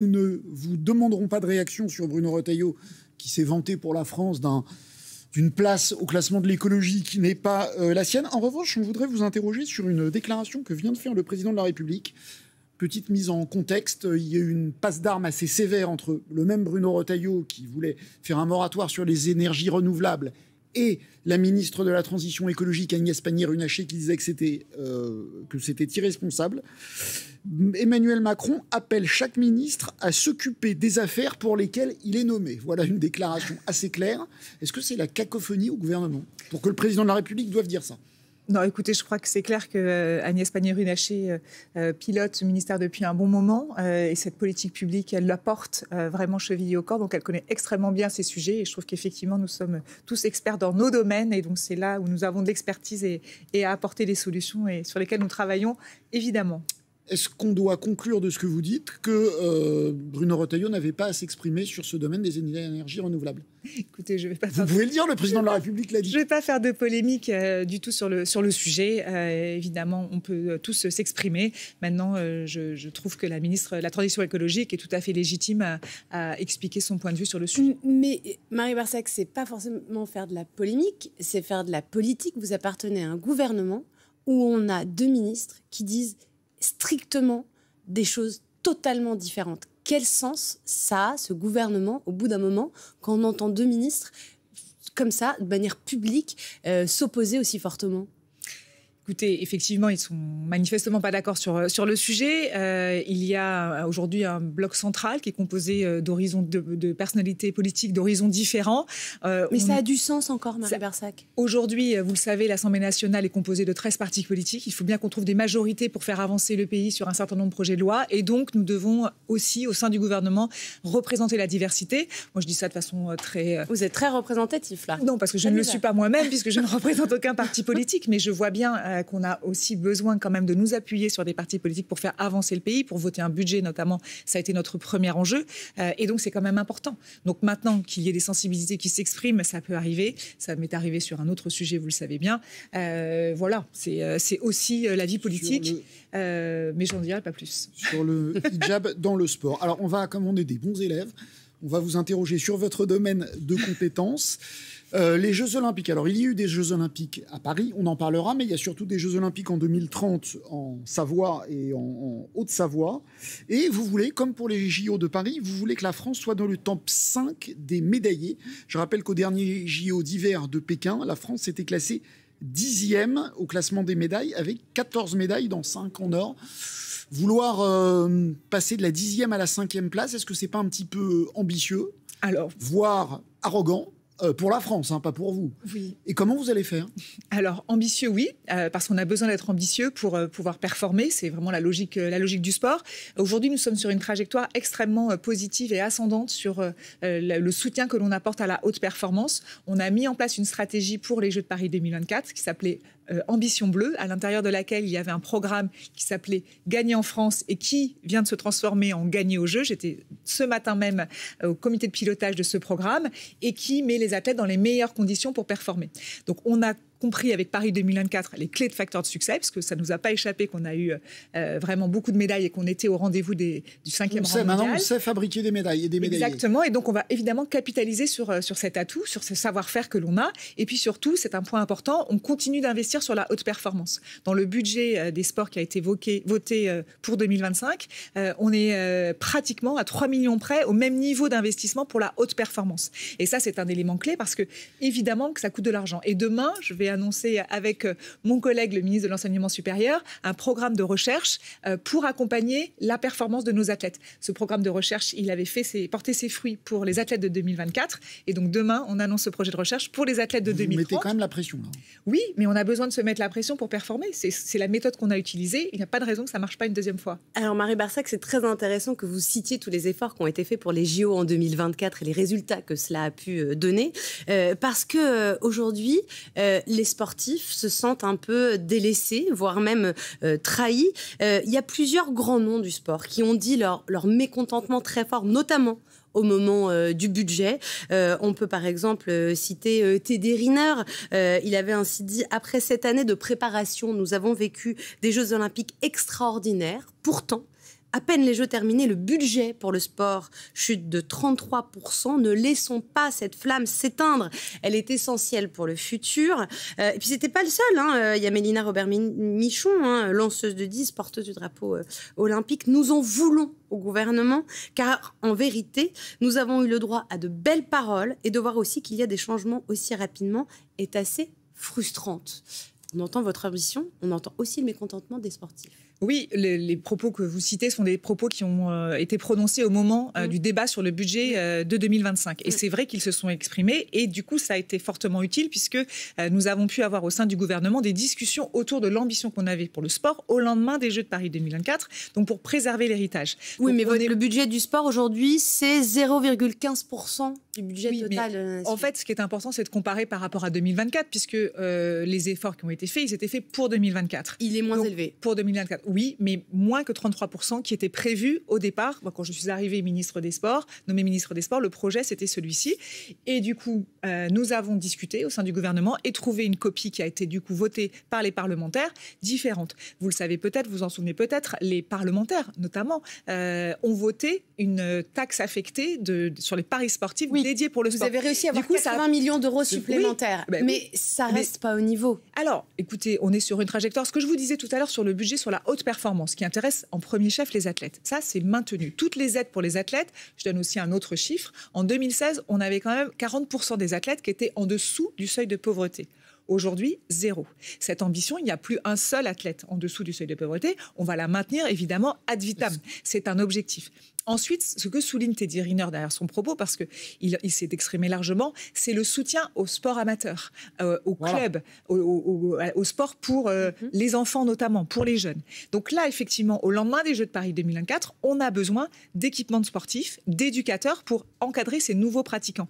Nous ne vous demanderons pas de réaction sur Bruno Retailleau, qui s'est vanté pour la France d'une place au classement de l'écologie qui n'est pas la sienne. En revanche, on voudrait vous interroger sur une déclaration que vient de faire le président de la République. Petite mise en contexte, il y a eu une passe d'armes assez sévère entre le même Bruno Retailleau, qui voulait faire un moratoire sur les énergies renouvelables, et la ministre de la Transition écologique, Agnès Pannier-Runacher, qui disait que c'était irresponsable. Emmanuel Macron appelle chaque ministre à s'occuper des affaires pour lesquelles il est nommé. Voilà une déclaration assez claire. Est-ce que c'est la cacophonie au gouvernement pour que le président de la République doive dire ça ? Non, écoutez, je crois que c'est clair que Agnès Pannier-Runacher pilote ce ministère depuis un bon moment et cette politique publique, elle la porte vraiment chevillée au corps, donc elle connaît extrêmement bien ces sujets et je trouve qu'effectivement nous sommes tous experts dans nos domaines et donc c'est là où nous avons de l'expertise et à apporter des solutions et sur lesquelles nous travaillons évidemment. Est-ce qu'on doit conclure de ce que vous dites que Bruno Retailleau n'avait pas à s'exprimer sur ce domaine des énergies renouvelables ? Écoutez, je vais pas Vous pouvez le dire, le président de la République l'a dit. Je ne vais pas faire de polémique du tout sur le sujet. Évidemment, on peut tous s'exprimer. Maintenant, je trouve que la ministre de la Transition écologique est tout à fait légitime à expliquer son point de vue sur le sujet. Mais Marie Barsac, c'est pas forcément faire de la polémique, c'est faire de la politique. Vous appartenez à un gouvernement où on a deux ministres qui disent strictement des choses totalement différentes. Quel sens ça a, ce gouvernement, au bout d'un moment, quand on entend deux ministres, comme ça, de manière publique, s'opposer aussi fortement ? Écoutez, effectivement, ils ne sont manifestement pas d'accord sur le sujet. Il y a aujourd'hui un bloc central qui est composé de personnalités politiques d'horizons différents. Mais ça a du sens encore, Marie Barsac. Aujourd'hui, vous le savez, l'Assemblée nationale est composée de 13 partis politiques. Il faut bien qu'on trouve des majorités pour faire avancer le pays sur un certain nombre de projets de loi. Et donc, nous devons aussi, au sein du gouvernement, représenter la diversité. Moi, je dis ça de façon très... Vous êtes très représentatif, là. Non, parce que je ne le suis pas moi-même, puisque je ne représente aucun parti politique. Mais je vois bien qu'on a aussi besoin quand même de nous appuyer sur des partis politiques pour faire avancer le pays, pour voter un budget notamment. Ça a été notre premier enjeu. Et donc, c'est quand même important. Donc maintenant qu'il y ait des sensibilités qui s'expriment, ça peut arriver. Ça m'est arrivé sur un autre sujet, vous le savez bien. Voilà, c'est aussi la vie politique. Mais j'en dirai pas plus. Sur le hijab dans le sport. Alors, on va, comme on est des bons élèves, on va vous interroger sur votre domaine de compétences. Les Jeux Olympiques. Alors, il y a eu des Jeux Olympiques à Paris, on en parlera, mais il y a surtout des Jeux Olympiques en 2030 en Savoie et en Haute-Savoie. Et vous voulez, comme pour les JO de Paris, vous voulez que la France soit dans le top 5 des médaillés. Je rappelle qu'au dernier JO d'hiver de Pékin, la France s'était classée 10e au classement des médailles, avec 14 médailles, dans 5 en or. Vouloir passer de la 10e à la 5e place, est-ce que c'est pas un petit peu ambitieux, voire arrogant pour la France, hein, pas pour vous. Oui. Et comment vous allez faire ? Alors, ambitieux, oui, parce qu'on a besoin d'être ambitieux pour pouvoir performer. C'est vraiment la logique du sport. Aujourd'hui, nous sommes sur une trajectoire extrêmement positive et ascendante sur le soutien que l'on apporte à la haute performance. On a mis en place une stratégie pour les Jeux de Paris 2024 qui s'appelait Ambition Bleue, à l'intérieur de laquelle il y avait un programme qui s'appelait Gagner en France et qui vient de se transformer en Gagner aux Jeux. J'étais ce matin même au comité de pilotage de ce programme et qui met les athlètes dans les meilleures conditions pour performer. Donc on a compris avec Paris 2024 les clés de facteurs de succès, parce que ça ne nous a pas échappé qu'on a eu vraiment beaucoup de médailles et qu'on était au rendez-vous du 5e rang mondial. Maintenant, on sait fabriquer des médailles et des médaillés. Exactement, et donc on va évidemment capitaliser sur cet atout, sur ce savoir-faire que l'on a. Et puis surtout, c'est un point important, on continue d'investir sur la haute performance. Dans le budget des sports qui a été voté pour 2025, on est pratiquement à 3 millions près au même niveau d'investissement pour la haute performance. Et ça, c'est un élément clé parce que, évidemment, que ça coûte de l'argent. Et demain, je vais annoncer avec mon collègue, le ministre de l'Enseignement supérieur, un programme de recherche pour accompagner la performance de nos athlètes. Ce programme de recherche, il avait porté ses fruits pour les athlètes de 2024. Et donc demain, on annonce ce projet de recherche pour les athlètes de 2030. Vous mettez quand même la pression, là. Oui, mais on a besoin de se mettre la pression pour performer. C'est la méthode qu'on a utilisée. Il n'y a pas de raison que ça ne marche pas une deuxième fois. Alors Marie Barsac, c'est très intéressant que vous citiez tous les efforts qui ont été faits pour les JO en 2024 et les résultats que cela a pu donner. Parce que aujourd'hui, les sportifs se sentent un peu délaissés, voire même trahis. Il y a plusieurs grands noms du sport qui ont dit leur mécontentement très fort, notamment au moment du budget. On peut par exemple citer Teddy Riner. Il avait ainsi dit « Après cette année de préparation, nous avons vécu des Jeux Olympiques extraordinaires. Pourtant, À peine les Jeux terminés, le budget pour le sport chute de 33%. Ne laissons pas cette flamme s'éteindre. Elle est essentielle pour le futur. Et puis, c'était pas le seul. Il y a Mélina Robert-Michon, lanceuse de disques, porteuse du drapeau olympique. Nous en voulons au gouvernement, car en vérité, nous avons eu le droit à de belles paroles, et de voir aussi qu'il y a des changements aussi rapidement est assez frustrante. On entend votre ambition, on entend aussi le mécontentement des sportifs. Oui, les propos que vous citez sont des propos qui ont été prononcés au moment du débat sur le budget de 2025. Et c'est vrai qu'ils se sont exprimés. Et du coup, ça a été fortement utile puisque nous avons pu avoir au sein du gouvernement des discussions autour de l'ambition qu'on avait pour le sport au lendemain des Jeux de Paris 2024, donc pour préserver l'héritage. Oui, donc, mais le budget du sport aujourd'hui, c'est 0,15% du budget total. En fait, ce qui est important, c'est de comparer par rapport à 2024 puisque les efforts qui ont été faits, ils étaient faits pour 2024. Il est moins élevé. Pour 2024. Oui, mais moins que 33% qui était prévu au départ. Moi, quand je suis arrivée nommée ministre des Sports, le projet, c'était celui-ci. Et du coup, nous avons discuté au sein du gouvernement et trouvé une copie qui a été du coup votée par les parlementaires différente. Vous le savez peut-être, vous en souvenez peut-être, les parlementaires, notamment, ont voté une taxe affectée sur les paris sportifs dédiés pour le sport. Vous avez réussi à avoir 80 millions d'euros supplémentaires. Oui, mais ça reste pas au niveau. Alors, écoutez, on est sur une trajectoire. Ce que je vous disais tout à l'heure sur le budget, sur la haute performance, qui intéresse en premier chef les athlètes. Ça, c'est maintenu. Toutes les aides pour les athlètes, je donne aussi un autre chiffre. En 2016, on avait quand même 40% des athlètes qui étaient en dessous du seuil de pauvreté. Aujourd'hui, 0. Cette ambition, il n'y a plus un seul athlète en dessous du seuil de pauvreté. On va la maintenir, évidemment, ad vitam. C'est un objectif. Ensuite, ce que souligne Teddy Riner derrière son propos, parce qu'il s'est exprimé largement, c'est le soutien au sport amateur, au club, au sport pour les enfants notamment, pour les jeunes. Donc là, effectivement, au lendemain des Jeux de Paris 2024, on a besoin d'équipements sportifs, d'éducateurs pour encadrer ces nouveaux pratiquants.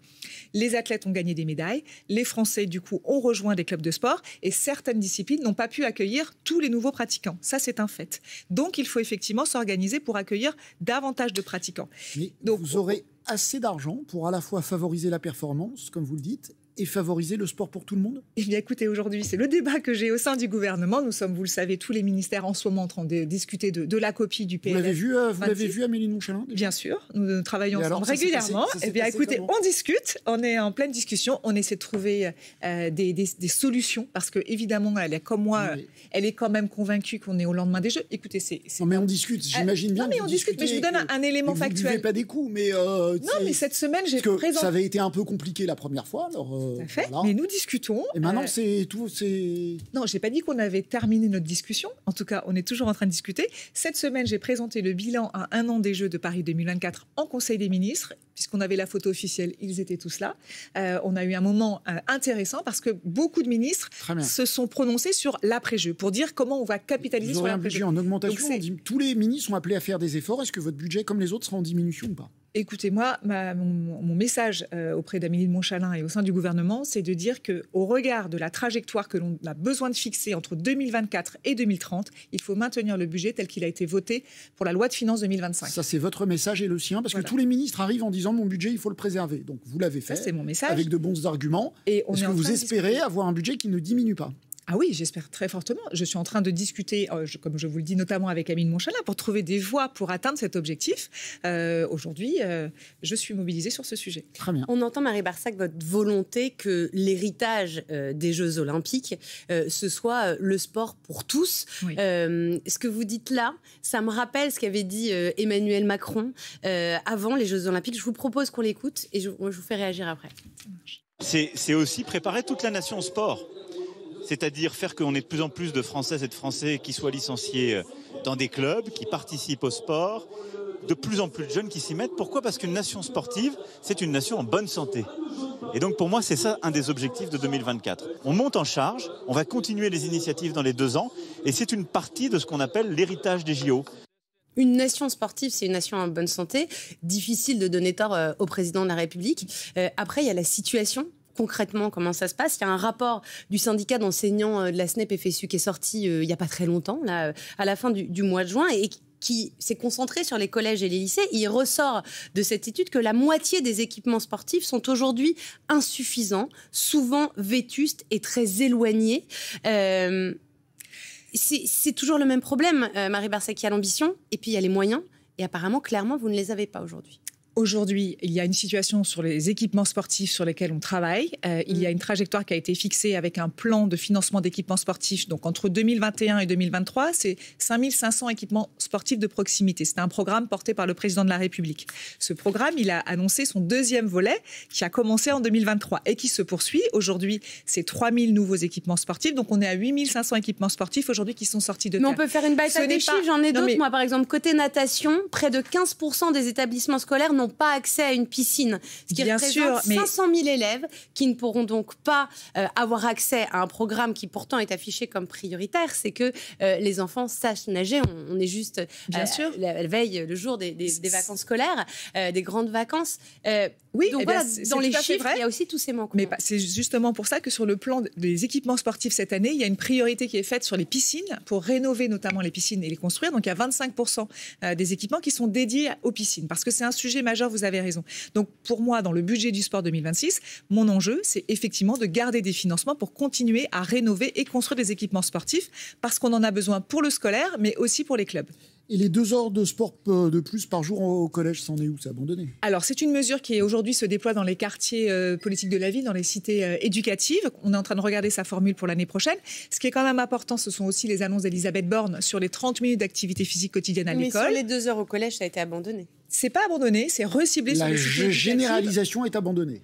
Les athlètes ont gagné des médailles, les Français, du coup, ont rejoint des clubs de sport et certaines disciplines n'ont pas pu accueillir tous les nouveaux pratiquants. Ça, c'est un fait. Donc, il faut effectivement s'organiser pour accueillir davantage de pratiquants. Mais donc, vous aurez assez d'argent pour à la fois favoriser la performance, comme vous le dites, et favoriser le sport pour tout le monde ? Eh bien, écoutez, aujourd'hui, c'est le débat que j'ai au sein du gouvernement. Nous sommes, vous le savez, tous les ministères en ce moment en train de discuter de la copie du PLF. Vous l'avez vu, Amélie de Montchalin déjà ? Bien sûr, nous travaillons ensemble régulièrement. Eh bien, écoutez, on discute, on est en pleine discussion, on essaie de trouver des solutions parce que évidemment, elle est comme moi, elle est quand même convaincue qu'on est au lendemain des Jeux. Écoutez, non, mais on discute. J'imagine bien. Non, mais on discute. Mais je vous donne un élément factuel. Vous ne buvez pas des coups, mais non, mais cette semaine, j'ai présenté. Ça avait été un peu compliqué la première fois. Alors, tout à fait. Voilà. Mais nous discutons. Et maintenant, c'est tout. Non, j'ai pas dit qu'on avait terminé notre discussion. En tout cas, on est toujours en train de discuter. Cette semaine, j'ai présenté le bilan à 1 an des Jeux de Paris 2024 en Conseil des ministres, puisqu'on avait la photo officielle. Ils étaient tous là. On a eu un moment intéressant parce que beaucoup de ministres se sont prononcés sur l'après-jeu pour dire comment on va capitaliser sur l'après-jeu. En augmentation, tous les ministres sont appelés à faire des efforts. Est-ce que votre budget, comme les autres, sera en diminution ou pas ? Écoutez, moi, mon message auprès d'Amélie de Montchalin et au sein du gouvernement, c'est de dire qu'au regard de la trajectoire que l'on a besoin de fixer entre 2024 et 2030, il faut maintenir le budget tel qu'il a été voté pour la loi de finances 2025. Ça, c'est votre message et le sien, parce que tous les ministres arrivent en disant « mon budget, il faut le préserver ». Donc, vous l'avez fait, c'est mon message. Avec de bons arguments. Est-ce que vous espérez avoir un budget qui ne diminue pas ? Ah oui, j'espère très fortement. Je suis en train de discuter, comme je vous le dis, notamment avec Amélie de Montchalin, pour trouver des voies pour atteindre cet objectif. Aujourd'hui, je suis mobilisée sur ce sujet. Très bien. On entend, Marie Barsac, votre volonté que l'héritage des Jeux Olympiques, ce soit le sport pour tous. Oui. Ce que vous dites là, ça me rappelle ce qu'avait dit Emmanuel Macron avant les Jeux Olympiques. Je vous propose qu'on l'écoute et je vous fais réagir après. C'est aussi préparer toute la nation au sport. C'est-à-dire faire qu'on ait de plus en plus de Françaises et de Français qui soient licenciés dans des clubs, qui participent au sport, de plus en plus de jeunes qui s'y mettent. Pourquoi ? Parce qu'une nation sportive, c'est une nation en bonne santé. Et donc pour moi, c'est ça un des objectifs de 2024. On monte en charge, on va continuer les initiatives dans les 2 ans, et c'est une partie de ce qu'on appelle l'héritage des JO. Une nation sportive, c'est une nation en bonne santé. Difficile de donner tort au président de la République. Après, il y a la situation. Concrètement, comment ça se passe ? Il y a un rapport du syndicat d'enseignants de la SNEP FSU qui est sorti il n'y a pas très longtemps, là, à la fin du mois de juin, et qui s'est concentré sur les collèges et les lycées. Il ressort de cette étude que la moitié des équipements sportifs sont aujourd'hui insuffisants, souvent vétustes et très éloignés. C'est toujours le même problème, Marie Barsac. Il y a l'ambition et puis il y a les moyens. Et apparemment, clairement, vous ne les avez pas aujourd'hui. Aujourd'hui, il y a une situation sur les équipements sportifs sur lesquels on travaille. Il y a une trajectoire qui a été fixée avec un plan de financement d'équipements sportifs. Donc, entre 2021 et 2023, c'est 5500 équipements sportifs de proximité. C'est un programme porté par le président de la République. Ce programme, il a annoncé son deuxième volet qui a commencé en 2023 et qui se poursuit. Aujourd'hui, c'est 3000 nouveaux équipements sportifs. Donc, on est à 8500 équipements sportifs aujourd'hui qui sont sortis de terre. Mais on peut faire une bataille des chiffres. J'en ai d'autres. Moi, par exemple, côté natation, près de 15% des établissements scolaires n'ont pas accès à une piscine, ce qui représente 500 000 élèves qui ne pourront donc pas avoir accès à un programme qui pourtant est affiché comme prioritaire. C'est que les enfants sachent nager. On est juste la veille, le jour des vacances scolaires, des grandes vacances. Oui, donc voilà, dans les chiffres, il y a aussi tous ces manquements. Mais c'est justement pour ça que sur le plan des équipements sportifs cette année, il y a une priorité qui est faite sur les piscines pour rénover notamment les piscines et les construire. Donc il y a 25% des équipements qui sont dédiés aux piscines parce que c'est un sujet majeur, vous avez raison. Donc pour moi, dans le budget du sport 2026, mon enjeu, c'est effectivement de garder des financements pour continuer à rénover et construire des équipements sportifs parce qu'on en a besoin pour le scolaire, mais aussi pour les clubs. Et les 2 heures de sport de plus par jour au collège, c'en est où? C'est abandonné? Alors, c'est une mesure qui aujourd'hui se déploie dans les quartiers politiques de la ville, dans les cités éducatives. On est en train de regarder sa formule pour l'année prochaine. Ce qui est quand même important, ce sont aussi les annonces d'Elisabeth Borne sur les 30 minutes d'activité physique quotidienne à l'école. Mais sur les 2 heures au collège, ça a été abandonné. C'est pas abandonné, c'est reciblé sur les cités éducatives. La généralisation est abandonnée.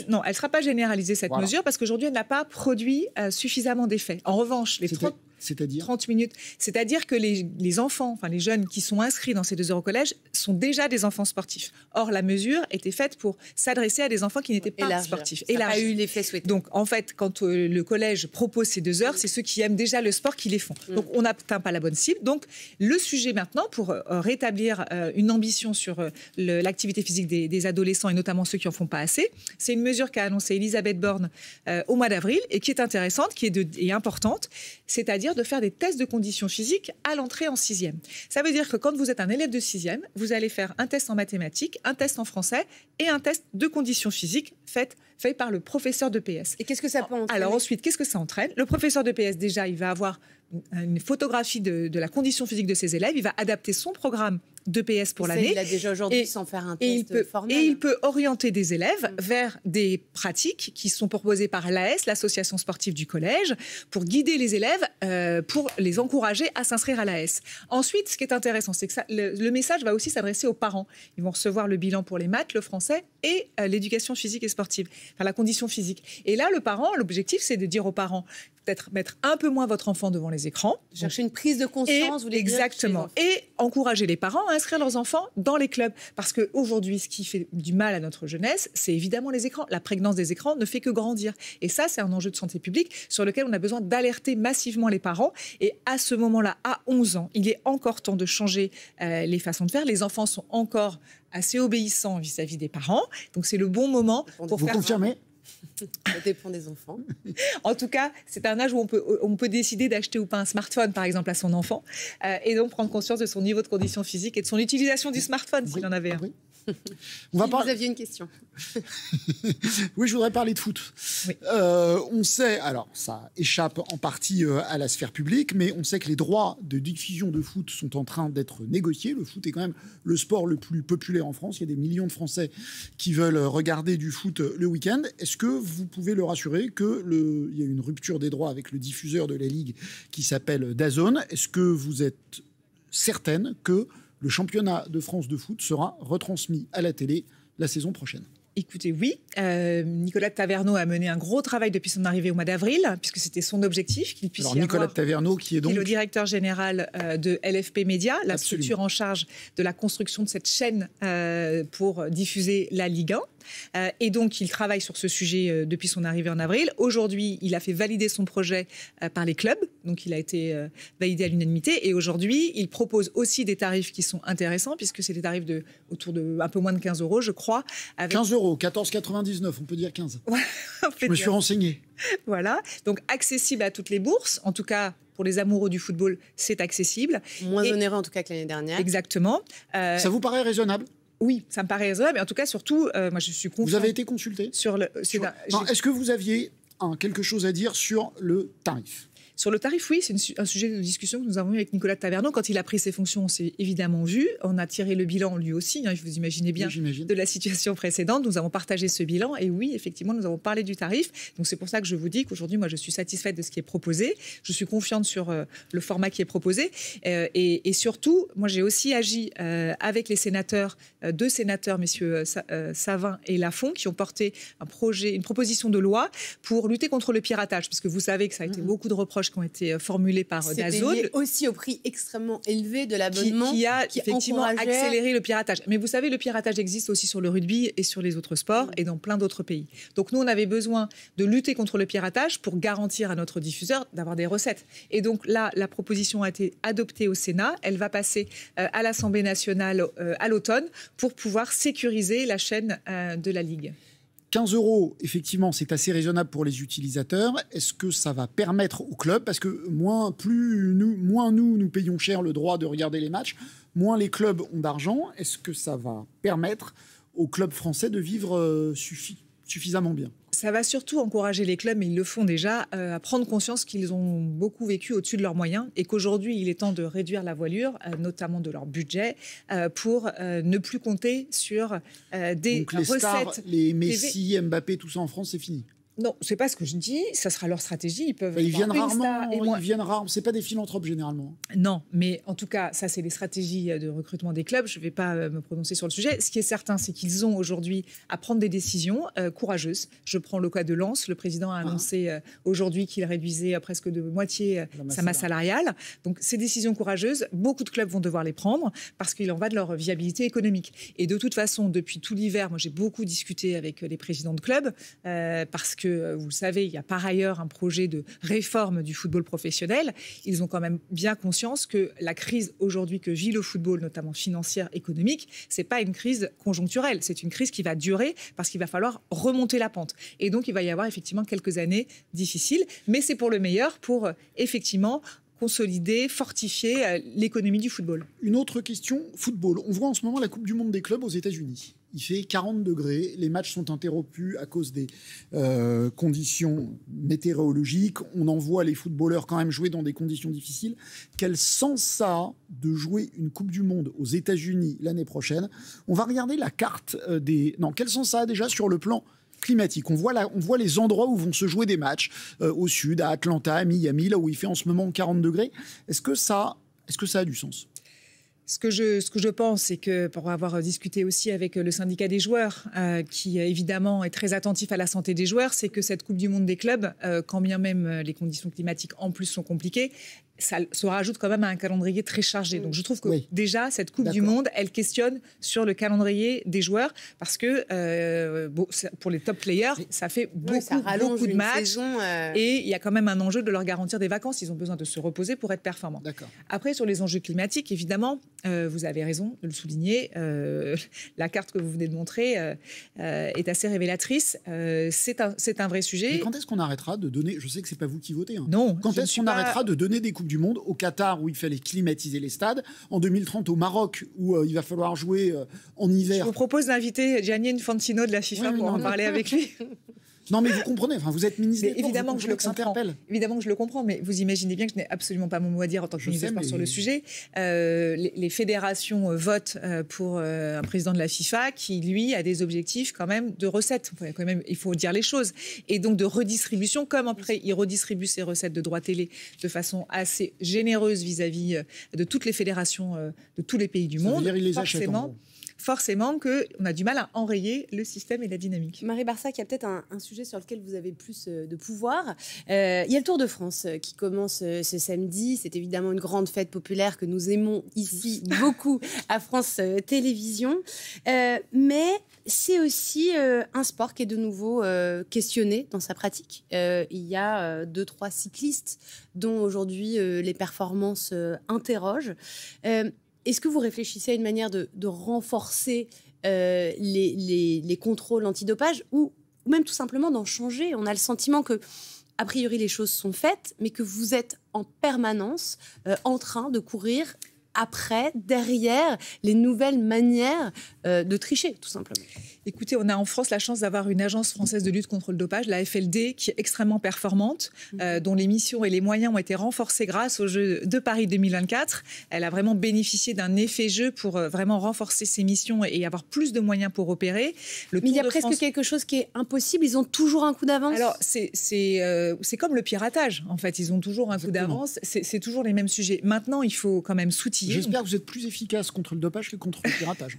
Non, elle ne sera pas généralisée, cette mesure, parce qu'aujourd'hui, elle n'a pas produit suffisamment d'effets. En revanche, les 30 minutes, c'est-à-dire que les enfants, enfin les jeunes qui sont inscrits dans ces 2 heures au collège sont déjà des enfants sportifs. Or, la mesure était faite pour s'adresser à des enfants qui n'étaient pas sportifs. Ça n'a pas eu l'effet souhaité. Donc, en fait, quand le collège propose ces 2 heures, c'est ceux qui aiment déjà le sport qui les font. Donc, on n'atteint pas la bonne cible. Donc, le sujet maintenant, pour rétablir une ambition sur l'activité physique des adolescents et notamment ceux qui n'en font pas assez, c'est une mesure qu'a annoncée Elisabeth Borne au mois d'avril et qui est intéressante, qui est importante, c'est-à-dire de faire des tests de conditions physiques à l'entrée en 6e. Ça veut dire que quand vous êtes un élève de 6e, vous allez faire un test en mathématiques, un test en français et un test de conditions physiques fait par le professeur de PS. Et qu'est-ce que ça peut entraîner? Alors ensuite, qu'est-ce que ça entraîne? Le professeur de PS, déjà, il va avoir une photographie de la condition physique de ses élèves, il va adapter son programme de PS pour l'année. Il a déjà aujourd'hui sans faire un test formel. Et il peut orienter des élèves vers des pratiques qui sont proposées par l'AS, l'association sportive du collège, pour guider les élèves, pour les encourager à s'inscrire à l'AS. Ensuite, ce qui est intéressant, c'est que le message va aussi s'adresser aux parents. Ils vont recevoir le bilan pour les maths, le français et l'éducation physique et sportive, enfin la condition physique. Et là, l'objectif, c'est de dire aux parents, peut-être mettre un peu moins votre enfant devant les écrans. Chercher une prise de conscience. Exactement. Et encourager les parents à inscrire leurs enfants dans les clubs. Parce qu'aujourd'hui, ce qui fait du mal à notre jeunesse, c'est évidemment les écrans. La prégnance des écrans ne fait que grandir. Et ça, c'est un enjeu de santé publique sur lequel on a besoin d'alerter massivement les parents. Et à ce moment-là, à 11 ans, il est encore temps de changer les façons de faire. Les enfants sont encore assez obéissants vis-à-vis des parents. Donc, c'est le bon moment pour Vous faire... confirmez? Ça dépend des enfants. En tout cas, c'est un âge où on peut décider d'acheter ou pas un smartphone, par exemple, à son enfant, et donc prendre conscience de son niveau de condition physique et de son utilisation du smartphone, s'il en avait un. Oui. Vous aviez une question. Oui, je voudrais parler de foot. Oui. On sait, alors ça échappe en partie à la sphère publique, mais on sait que les droits de diffusion de foot sont en train d'être négociés. Le foot est quand même le sport le plus populaire en France. Il y a des millions de Français qui veulent regarder du foot le week-end. Est-ce que vous pouvez le rassurer qu'il y a une rupture des droits avec le diffuseur de la Ligue qui s'appelle DAZN? Est-ce que vous êtes certaine que le championnat de France de foot sera retransmis à la télé la saison prochaine? Écoutez, oui. Nicolas Taverneau a mené un gros travail depuis son arrivée au mois d'avril, puisque c'était son objectif qu'il puisse Nicolas Taverneau, qui est donc le directeur général de LFP Média, la Absolument. structure en charge de la construction de cette chaîne pour diffuser la Ligue 1. Et donc, il travaille sur ce sujet depuis son arrivée en avril. Aujourd'hui, il a fait valider son projet par les clubs. Donc, il a été validé à l'unanimité. Et aujourd'hui, il propose aussi des tarifs qui sont intéressants, puisque c'est des tarifs autour de un peu moins de 15 €, je crois. Avec... 15 €, 14,99, on peut dire 15. Je me suis renseigné. Voilà. Donc, accessible à toutes les bourses. En tout cas, pour les amoureux du football, c'est accessible. Moins onéreux, en tout cas, que l'année dernière. Exactement. Ça vous paraît raisonnable? Oui, ça me paraît raisonnable, mais en tout cas, surtout, moi, je suis confiante. Vous avez été consulté sur le. Est-ce que vous aviez quelque chose à dire sur le tarif? Sur le tarif, oui, c'est un sujet de discussion que nous avons eu avec Nicolas Taverneau. Quand il a pris ses fonctions, on s'est évidemment vu. On a tiré le bilan lui aussi, vous imaginez bien, de la situation précédente. Nous avons partagé ce bilan et oui, effectivement, nous avons parlé du tarif. Donc c'est pour ça que je vous dis qu'aujourd'hui, moi, je suis satisfaite de ce qui est proposé. Je suis confiante sur le format qui est proposé. Et surtout, moi, j'ai aussi agi avec les sénateurs, deux sénateurs, messieurs Savin et Lafont, qui ont porté une proposition de loi pour lutter contre le piratage. Parce que vous savez que ça a été beaucoup de reproches qui ont été formulés par DAZN. C'est lié aussi au prix extrêmement élevé de l'abonnement qui a effectivement accéléré le piratage. Mais vous savez, le piratage existe aussi sur le rugby et sur les autres sports et dans plein d'autres pays. Donc nous, on avait besoin de lutter contre le piratage pour garantir à notre diffuseur d'avoir des recettes. Et donc là, la proposition a été adoptée au Sénat. Elle va passer à l'Assemblée nationale à l'automne pour pouvoir sécuriser la chaîne de la Ligue. 15 €, effectivement, c'est assez raisonnable pour les utilisateurs. Est-ce que ça va permettre aux clubs, parce que moins nous payons cher le droit de regarder les matchs, moins les clubs ont d'argent, est-ce que ça va permettre aux clubs français de vivre suffisamment bien ? Ça va surtout encourager les clubs, mais ils le font déjà, à prendre conscience qu'ils ont beaucoup vécu au-dessus de leurs moyens et qu'aujourd'hui, il est temps de réduire la voilure, notamment de leur budget, pour ne plus compter sur des Donc les recettes. stars, les Messi, Mbappé, tout ça en France, c'est fini. Non, c'est pas ce que je dis. Ça sera leur stratégie. Ils peuvent. Ils viennent rarement. Ils viennent rarement. C'est pas des philanthropes généralement. Non, mais en tout cas, ça c'est les stratégies de recrutement des clubs. Je ne vais pas me prononcer sur le sujet. Ce qui est certain, c'est qu'ils ont aujourd'hui à prendre des décisions courageuses. Je prends le cas de Lens. Le président a annoncé aujourd'hui qu'il réduisait presque de moitié sa masse salariale. Donc ces décisions courageuses, beaucoup de clubs vont devoir les prendre parce qu'il en va de leur viabilité économique. Et de toute façon, depuis tout l'hiver, moi j'ai beaucoup discuté avec les présidents de clubs parce que vous le savez, il y a par ailleurs un projet de réforme du football professionnel. Ils ont quand même bien conscience que la crise aujourd'hui que vit le football, notamment financière, économique, c'est pas une crise conjoncturelle. C'est une crise qui va durer parce qu'il va falloir remonter la pente. Et donc, il va y avoir effectivement quelques années difficiles. Mais c'est pour le meilleur, pour effectivement consolider, fortifier l'économie du football. Une autre question, football. On voit en ce moment la Coupe du Monde des clubs aux États-Unis. Il fait 40 degrés, les matchs sont interrompus à cause des conditions météorologiques. On envoie les footballeurs quand même jouer dans des conditions difficiles. Quel sens ça a de jouer une Coupe du Monde aux États-Unis l'année prochaine? On va regarder la carte des... Non, quel sens ça a déjà sur le plan climatique? On voit les endroits où vont se jouer des matchs, au sud, à Atlanta, à Miami, là où il fait en ce moment 40 degrés. Est-ce que ça a du sens? Ce que je pense, c'est que pour avoir discuté aussi avec le syndicat des joueurs, qui évidemment est très attentif à la santé des joueurs, c'est que cette Coupe du Monde des clubs, quand bien même les conditions climatiques en plus sont compliquées, ça se rajoute quand même à un calendrier très chargé. Donc je trouve que déjà, cette Coupe du Monde, elle questionne sur le calendrier des joueurs parce que pour les top players, ça fait beaucoup de matchs. Et il y a quand même un enjeu de leur garantir des vacances. Ils ont besoin de se reposer pour être performants. Après, sur les enjeux climatiques, évidemment, vous avez raison de le souligner. La carte que vous venez de montrer est assez révélatrice. C'est un vrai sujet. Mais quand est-ce qu'on arrêtera de donner... Je sais que ce n'est pas vous qui votez. Non. Quand est-ce qu'on arrêtera de donner des Coupes du Monde au Qatar où il fallait climatiser les stades, en 2030 au Maroc où il va falloir jouer en hiver? Je vous propose d'inviter Gianni Infantino de la FIFA pour en parler avec lui. Non, mais vous comprenez, vous êtes ministre des Sports, évidemment que je le comprends. Évidemment que je le comprends, mais vous imaginez bien que je n'ai absolument pas mon mot à dire en tant que ministre des Sports sur le sujet. Les fédérations votent pour un président de la FIFA qui, lui, a des objectifs quand même de recettes. Quand même, il faut dire les choses. Et donc de redistribution, comme après, il redistribue ses recettes de droits télé de façon assez généreuse vis-à-vis de toutes les fédérations de tous les pays du monde. Ça veut dire, il les achète, en gros. Forcément qu'on a du mal à enrayer le système et la dynamique. Marie Barsac, il y a peut-être un sujet sur lequel vous avez plus de pouvoir. Il y a le Tour de France qui commence ce samedi. C'est évidemment une grande fête populaire que nous aimons ici beaucoup à France Télévisions. Mais c'est aussi un sport qui est de nouveau questionné dans sa pratique. Il y a 2-3 cyclistes dont aujourd'hui les performances interrogent. Est-ce que vous réfléchissez à une manière de renforcer les contrôles antidopage ou même tout simplement d'en changer? On a le sentiment que, a priori, les choses sont faites, mais que vous êtes en permanence en train de courir après, derrière, les nouvelles manières de tricher, tout simplement? Écoutez, on a en France la chance d'avoir une agence française de lutte contre le dopage, la FLD, qui est extrêmement performante, dont les missions et les moyens ont été renforcés grâce aux Jeux de Paris 2024. Elle a vraiment bénéficié d'un effet jeu pour vraiment renforcer ses missions et avoir plus de moyens pour opérer. Mais il y a presque quelque chose qui est impossible. Ils ont toujours un coup d'avance. Alors, c'est comme le piratage, en fait. Ils ont toujours un coup d'avance. C'est toujours les mêmes sujets. Maintenant, il faut quand même s'outiller. J'espère que vous êtes plus efficace contre le dopage que contre le piratage.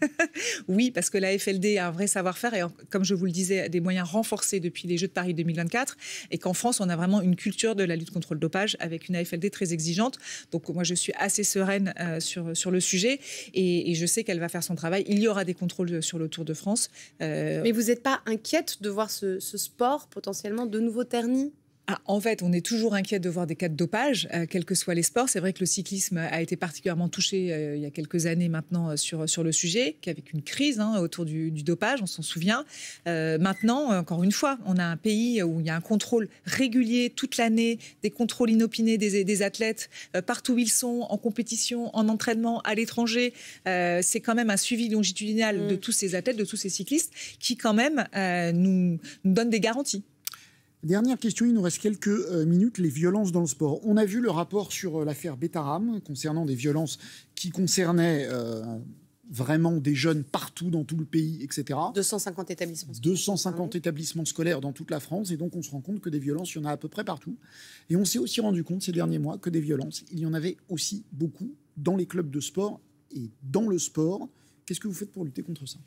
Oui, parce que la FLD a un vrai savoir-faire et, comme je vous le disais, des moyens renforcés depuis les Jeux de Paris 2024 et qu'en France, on a vraiment une culture de la lutte contre le dopage avec une AFLD très exigeante. Donc, moi, je suis assez sereine sur le sujet et je sais qu'elle va faire son travail. Il y aura des contrôles sur le Tour de France. Mais vous n'êtes pas inquiète de voir ce sport potentiellement de nouveau terni? En fait, on est toujours inquiet de voir des cas de dopage, quels que soient les sports. C'est vrai que le cyclisme a été particulièrement touché il y a quelques années maintenant sur le sujet, qu'avec une crise autour du dopage, on s'en souvient. Maintenant, encore une fois, on a un pays où il y a un contrôle régulier toute l'année, des contrôles inopinés des athlètes, partout où ils sont, en compétition, en entraînement, à l'étranger. C'est quand même un suivi longitudinal de tous ces athlètes, de tous ces cyclistes, qui quand même nous donne des garanties. Dernière question, il nous reste quelques minutes, les violences dans le sport. On a vu le rapport sur l'affaire Betaram concernant des violences qui concernaient vraiment des jeunes partout dans tout le pays, etc. 250 établissements scolaires. 250 établissements scolaires dans toute la France. Et donc, on se rend compte que des violences, il y en a à peu près partout. Et on s'est aussi rendu compte ces derniers mois que des violences, il y en avait aussi beaucoup dans les clubs de sport et dans le sport. Qu'est-ce que vous faites pour lutter contre ça ?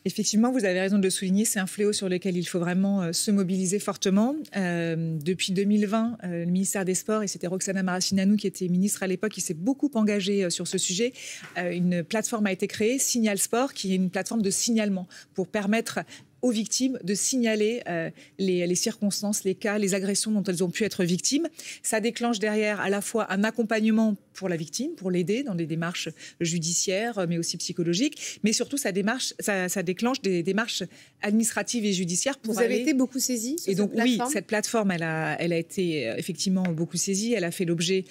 Effectivement, vous avez raison de le souligner, c'est un fléau sur lequel il faut vraiment se mobiliser fortement. Depuis 2020, le ministère des Sports, et c'était Roxana Maracineanu qui était ministre à l'époque, qui s'est beaucoup engagée sur ce sujet. Une plateforme a été créée, Signal Sport, qui est une plateforme de signalement pour permettre aux victimes de signaler les circonstances, les cas, les agressions dont elles ont pu être victimes. Ça déclenche derrière à la fois un accompagnement pour la victime, pour l'aider dans des démarches judiciaires, mais aussi psychologiques, mais surtout ça déclenche des démarches administratives et judiciaires pour Vous avez été beaucoup saisie sur et donc cette plateforme ? Oui, cette plateforme, elle a été effectivement beaucoup saisie. Elle a fait l'objet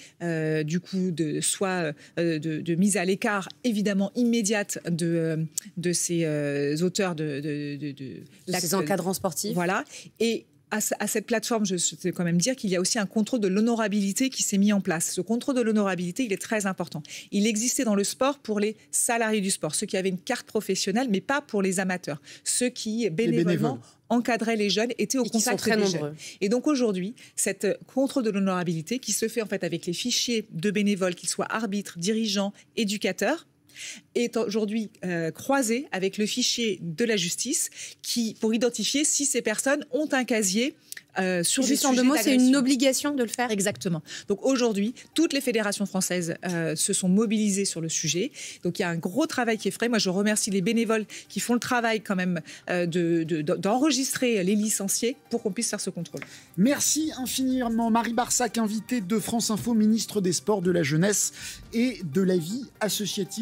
du coup de mise à l'écart évidemment immédiate de ces auteurs de ces encadrants sportifs. Voilà. Et à cette plateforme, je veux quand même dire qu'il y a aussi un contrôle de l'honorabilité qui s'est mis en place. Ce contrôle de l'honorabilité, il est très important. Il existait dans le sport pour les salariés du sport, ceux qui avaient une carte professionnelle, mais pas pour les amateurs. Ceux qui, bénévolement, encadraient les jeunes, étaient au contact des jeunes. Et donc aujourd'hui, cette contrôle de l'honorabilité qui se fait en fait avec les fichiers de bénévoles, qu'ils soient arbitres, dirigeants, éducateurs, est aujourd'hui croisé avec le fichier de la justice pour identifier si ces personnes ont un casier sur des sujets d'agression. Juste en 2 mots, c'est une obligation de le faire. Exactement. Donc aujourd'hui, toutes les fédérations françaises se sont mobilisées sur le sujet. Donc il y a un gros travail qui est fait. Moi, je remercie les bénévoles qui font le travail quand même d'enregistrer les licenciés pour qu'on puisse faire ce contrôle. Merci infiniment. Marie Barsac, invitée de France Info, ministre des Sports, de la Jeunesse et de la Vie associative.